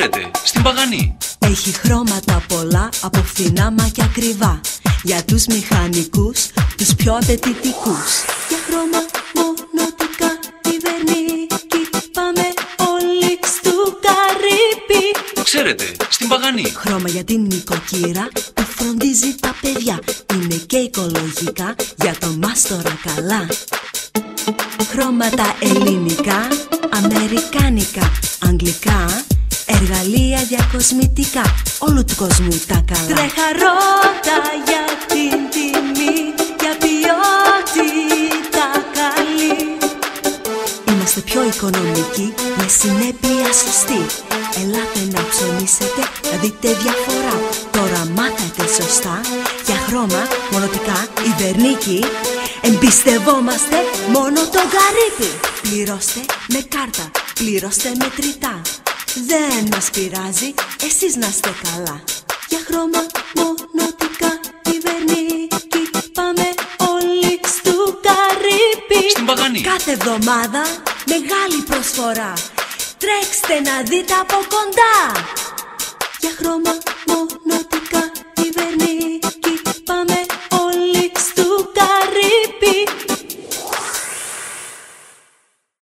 Ξέρετε, στην Παγανή. Έχει χρώματα πολλά, από φθηνά μα και ακριβά. Για τους μηχανικούς, τους πιο απαιτητικούς. Για χρώμα μονοτικά, κυβερνίκη, πάμε όλοι στου Καρύπη. Ξέρετε, στην Παγανή. Χρώμα για την νοικοκύρα που φροντίζει τα παιδιά. Είναι και οικολογικά, για το μάστορα καλά. Χρώματα ελληνικά, αμερικάνικα, αγγλικά, εργαλεία διακοσμητικά, όλου του κόσμου τα καλά. Τρέχα ρώτα για την τιμή, για ποιότητα καλή. Είμαστε πιο οικονομικοί, με συνέπεια σωστή. Ελάτε να ψωνίσετε, να δείτε διαφορά. Τώρα μάθατε σωστά, για χρώμα, μονοτικά, ιβερνίκη. Εμπιστευόμαστε μόνο τον Καρύπη. Πληρώστε με κάρτα, πληρώστε μετρητά. Δεν μας πειράζει, εσείς να είστε καλά. Για χρώμα, μονοτικά, ιβερνίκη, πάμε όλοι στου Καρύπη. Στην Παγανή. Κάθε εβδομάδα μεγάλη προσφορά. Τρέξτε να δείτε από κοντά. Για χρώμα,